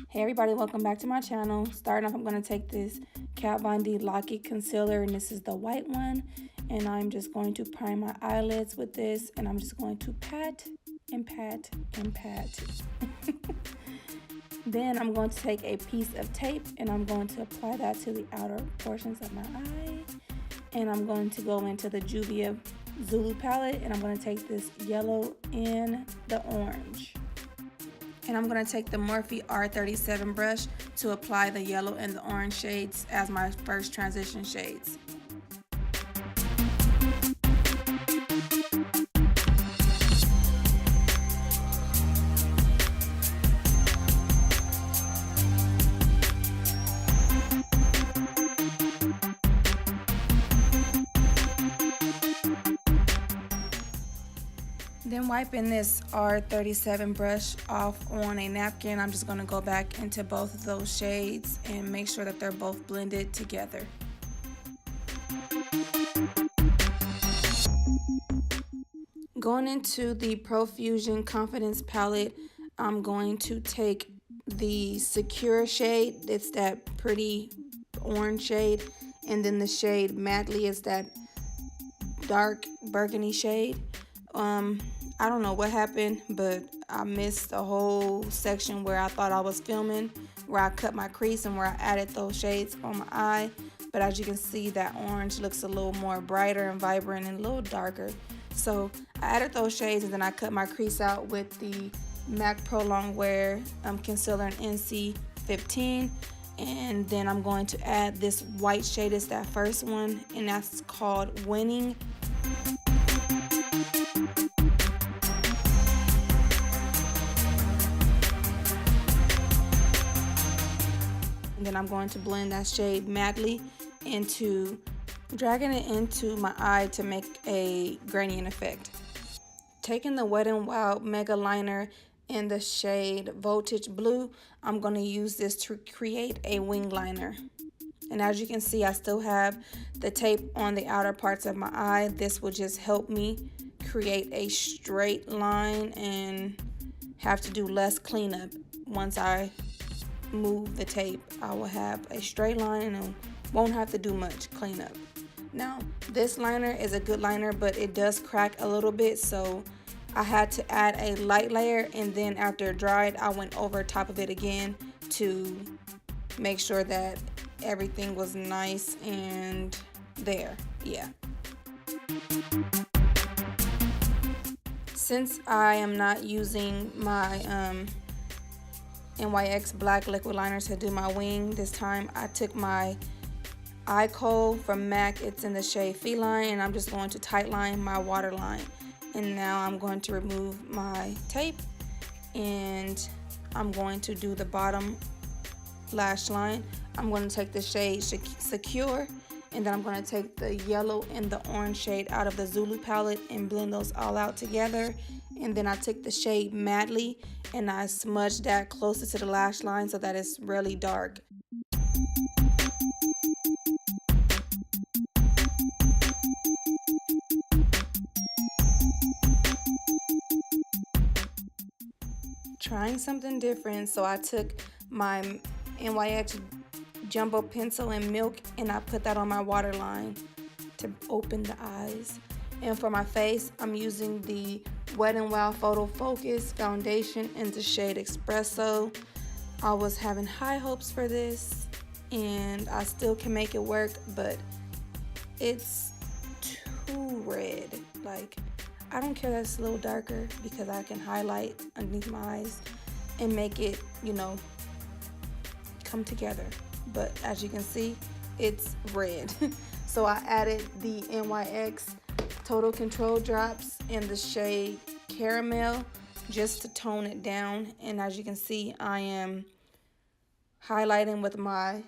Hey everybody, welcome back to my channel. Starting off, I'm going to take this Kat Von D Lock-It Concealer, and this is the white one. And I'm just going to prime my eyelids with this, and I'm just going to pat and pat and pat. Then I'm going to take a piece of tape, and I'm going to apply that to the outer portions of my eye. And I'm going to go into the Juvia Zulu palette, and I'm going to take this yellow and the orange. And I'm going to take the Morphe R37 brush to apply the yellow and the orange shades as my first transition shades. Then wiping this R37 brush off on a napkin, I'm just going to go back into both of those shades and make sure that they're both blended together. Going into the Profusion Confidence palette, I'm going to take the Secure shade. It's that pretty orange shade, and then the shade Madly is that dark burgundy shade. I don't know what happened, but I missed a whole section where I thought I was filming, where I cut my crease and where I added those shades on my eye. But as you can see, that orange looks a little more brighter and vibrant and a little darker. So I added those shades, and then I cut my crease out with the MAC Pro Longwear concealer in NC 15. And then I'm going to add this white shade, it's that first one, and that's called Winning. And then I'm going to blend that shade Madly dragging it into my eye to make a gradient effect. Taking the Wet n Wild Mega Liner in the shade Voltage Blue, I'm going to use this to create a wing liner. And as you can see, I still have the tape on the outer parts of my eye. This will just help me create a straight line and have to do less cleanup. Once I move the tape, I will have a straight line and won't have to do much cleanup. Now, this liner is a good liner, but it does crack a little bit, so I had to add a light layer, and then after it dried, I went over top of it again to make sure that everything was nice and there. Yeah. Since I am not using my NYX black liquid liner to do my wing this time, I took my eye kohl from MAC. It's in the shade Feline, and I'm just going to tightline my waterline. And now I'm going to remove my tape, and I'm going to do the bottom lash line. I'm going to take the shade Secure, and then I'm going to take the yellow and the orange shade out of the Zulu palette and blend those all out together. And then I took the shade Madly and I smudged that closer to the lash line so that it's really dark. Trying something different, so I took my NYX Jumbo Pencil in Milk and I put that on my waterline to open the eyes. And for my face, I'm using the Wet n Wild Photo Focus foundation in the shade Espresso. I was having high hopes for this, and I still can make it work, but it's too red. Like, I don't care that it's a little darker because I can highlight underneath my eyes and make it, you know, come together. But as you can see, it's red. So I added the NYX Total Control drops in the shade Caramel just to tone it down. And as you can see, I am highlighting with my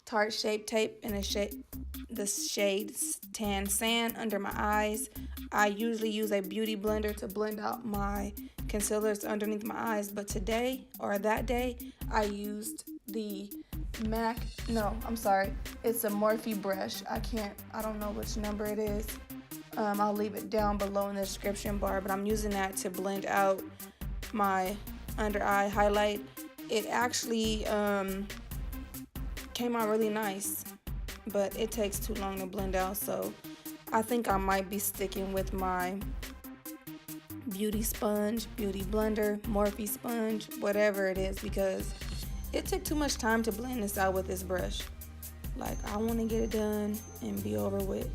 Tarte Shape Tape in the shade Tan Sand under my eyes. I usually use a beauty blender to blend out my concealers underneath my eyes, but today, or that day, I used the it's a Morphe brush. I don't know which number it is. I'll leave it down below in the description bar, but I'm using that to blend out my under eye highlight it actually came out really nice, but it takes too long to blend out, so I think I might be sticking with my beauty sponge, beauty blender, Morphe sponge, whatever it is, because it took too much time to blend this out with this brush. Like, I want to get it done and be over with,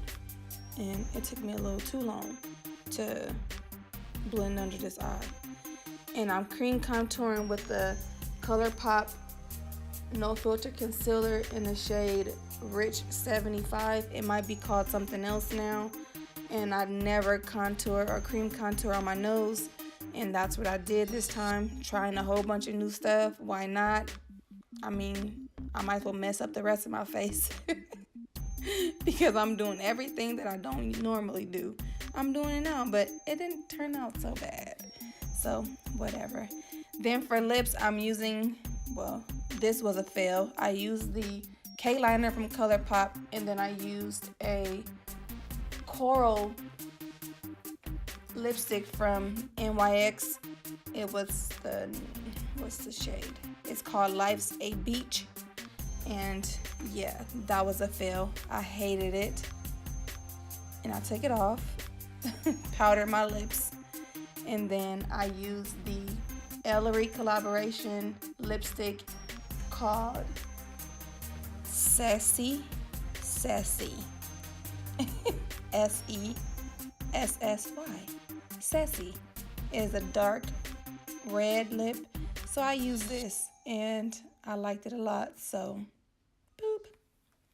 and it took me a little too long to blend under this eye. And I'm cream contouring with the ColourPop No Filter Concealer in the shade Rich 75. It might be called something else now. And I never contour or cream contour on my nose, and that's what I did this time, trying a whole bunch of new stuff. Why not? I mean, I might as well mess up the rest of my face because I'm doing everything that I don't normally do. I'm doing it now, but it didn't turn out so bad, so whatever. Then for lips, I'm using, well, this was a fail. I used the K-liner from ColourPop, and then I used a coral lipstick from NYX. It was the, what's the shade? It's called Life's a Beach. And yeah, that was a fail. I hated it. And I took it off, powdered my lips, and then I used the Ellery collaboration lipstick called Sassy. Sessy. Sassy is a dark red lip, so I use this and I liked it a lot, so boop,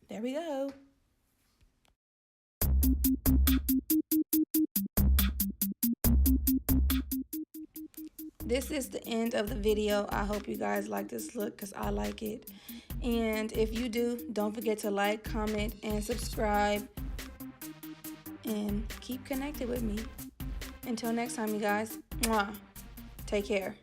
there we go. This is the end of the video. I hope you guys like this look because I like it, and if you do, don't forget to like, comment, and subscribe, and keep connected with me. Until next time, you guys, mwah, take care.